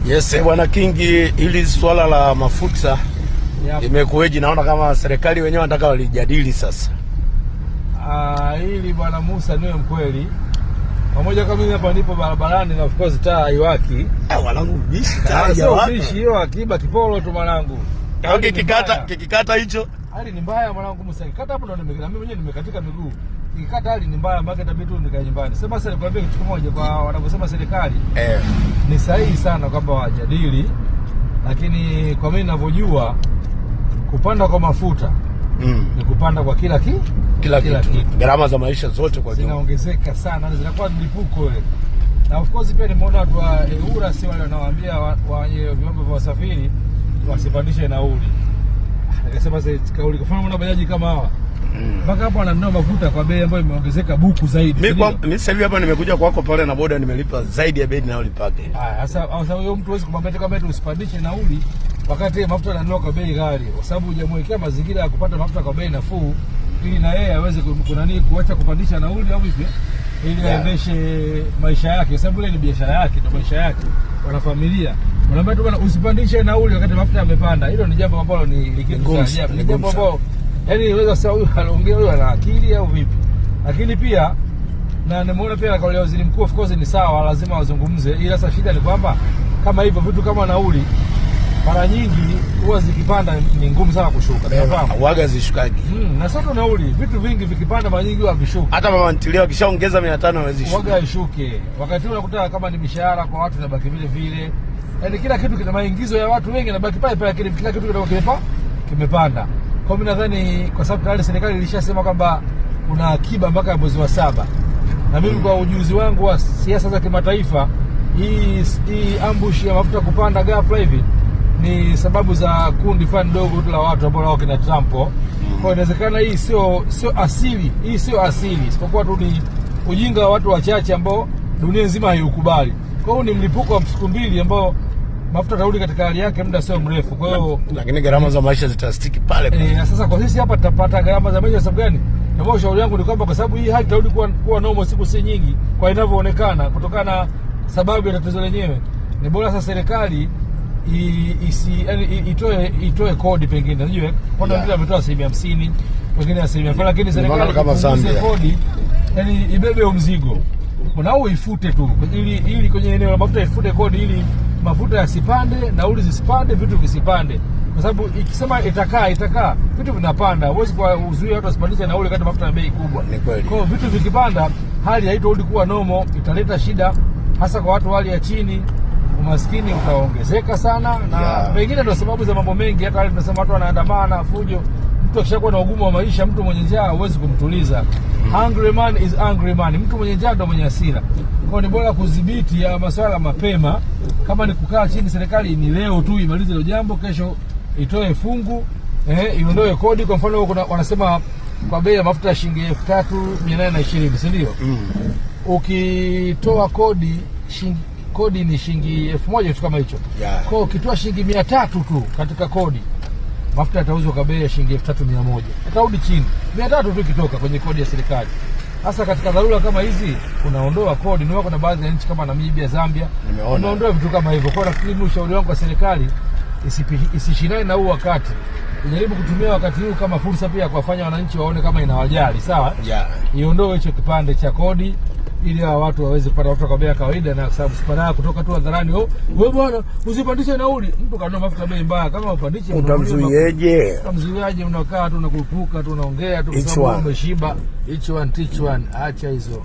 Yes, bwana Kingi, ili swala la mafuta imekuweje? Naona kama serikali wenyewe wanataka walijadili sasa. Hili bwana Musa niwe mkweli. Pamoja kama mimi hapa nipo barabarani na of course taa haiwaki. Wanangu bishi taa haiwaki. Bishi hiyo akiba kipolo tu mwanangu. Okay, kikikata hicho. Hali ni mbaya mwanangu Musa. Kikata hapo ndo mimi mwenyewe nimekatika miguu. Kikata hali ni mbaya mpaka itabidi tu nikae nyumbani. Sema sasa nikwambie kitu kimoja kwa wanaposema serikali. Ni sahihi sana kwamba wajadili, lakini kwa mimi ninavyojua kupanda kwa mafuta ni kupanda kwa kila kitu. Gharama za maisha zote kwa jumla zinaongezeka sana, zinakuwa mlipuko ile. Na of course pia nimeona watu wa EWURA si wale wanawaambia wenye vyombo vya usafiri wasipandishe nauli. Nikasema sasa kauli kufanya mwana bajaji kama hawa. Mpaka hapo ananunua mafuta kwa bei ambayo imeongezeka buku zaidi. Mimi sasa hivi hapa nimekuja kwako pale na boda nimelipa zaidi ya bei ninayolipaka. Sasa huyo mtu hawezi kumwambia kama eti usipandishe nauli wakati mafuta yananunua kwa bei ghali, kwa sababu hujamwekea mazingira ya kupata mafuta kwa bei nafuu ili na yeye aweze kuacha kupandisha nauli au vipi, ili aendeshe maisha yake, kwa sababu ile ni biashara yake, ndio maisha yake, wana familia. Wanaambia tu bwana usipandishe nauli wakati mafuta yamepanda. Hilo ni jambo ambalo ni kitu cha ajabu, ni jambo ambalo yaani unaweza sasa huyu anaongea huyu ana akili au vipi. Lakini pia na nimeona pia kauli ya waziri mkuu of course ni sawa, lazima wazungumze, ila sasa shida ni kwamba kama hivyo vitu kama nauli mara nyingi huwa zikipanda ni ngumu sana kushuka. Unafahamu? Waga zishukagi. Na sasa nauli vitu vingi vikipanda mara nyingi huwa vishuka. Hata mama ntilia wakishaongeza 500 hawezi shuka. Waga ishuke. Wakati unakuta kama ni mishahara kwa watu inabaki vile vile. Yaani kila kitu kina maingizo ya watu wengi inabaki pale pale, lakini kila kitu kimepanda. Kwa mimi nadhani kwa sababu tayari serikali ilishasema kwamba kuna akiba mpaka mwezi wa 7. Na mimi kwa ujuzi wangu wa siasa za kimataifa, hii ambush ya mafuta kupanda ghafla hivi ni sababu za kundi fulani dogo tu la watu ambao wao kina Trump. Kwa inawezekana hii sio asili, isipokuwa tu ni ujinga wa watu wachache ambao dunia nzima haikubali. Kwa hiyo ni mlipuko wa siku mbili ambao mafuta tarudi katika hali yake muda sio mrefu. Kwa hiyo lakini gharama za maisha zitastiki pale. Na sasa kwa sisi hapa tutapata gharama za maisha sababu gani? Na mimi ushauri wangu ni kwamba kwa sababu hii hali tarudi kuwa normal siku si nyingi kwa inavyoonekana, kutokana na sababu ya tatizo lenyewe, ni bora sasa serikali itoe kodi, pengine unajua kwa nini ametoa 50%, wengine 50%, lakini serikali kama Zambia kodi, yani ibebe mzigo unao ifute tu ili kwenye eneo la mafuta ifute kodi ili mafuta yasipande, nauli zisipande, vitu visipande, kwa sababu ikisema itakaa vitu vinapanda. Huwezi kuzuia watu wasipandishe nauli wakati mafuta ya bei kubwa. Kwa hiyo vitu vikipanda hali haitarudi kuwa normal, italeta shida hasa kwa watu hali ya chini. Umaskini utaongezeka sana na pengine ndio sababu za mambo mengi. Hata wale tunasema watu wanaandamana fujo, mtu akishakuwa na ugumu wa maisha, mtu mwenye njaa huwezi kumtuliza. Hungry man is angry man, mtu mwenye njaa ndio mwenye hasira. Kwa ni bora kudhibiti ya masuala mapema. Kama ni kukaa chini, serikali ni leo tu imalize hilo jambo, kesho itoe fungu, iondoe kodi. Kwa mfano wanasema kwa bei ya mafuta shilingi 3820, si ndio? Ukitoa kodi ni shilingi 1000 tu kama hicho. Kwa hiyo ukitoa shilingi 300 tu katika kodi, mafuta yatauzwa kwa bei ya shilingi 3100. Itarudi chini. 300 tu ikitoka kwenye kodi ya serikali. Hasa katika dharura kama hizi unaondoa kodi. Ni wako na baadhi ya nchi kama Namibia, Zambia, unaondoa vitu kama hivyo. Kwa nafikiri ushauri wangu kwa serikali isishindane na huu wakati. Ijaribu kutumia wakati huu kama fursa pia kuwafanya wananchi waone kama inawajali, sawa? Iondoe hicho kipande cha kodi ili watu waweze kupata mafuta kwa bei ya kawaida, na sababu sipana kutoka tu hadharani, wewe bwana usipandishe nauli. Mtu kanunua mafuta bei mbaya, kama upandishe utamzuieje? Utamzuieje? Unakaa tu unakurupuka tu unaongea tu kwa sababu umeshiba. Each one teach one, acha hizo.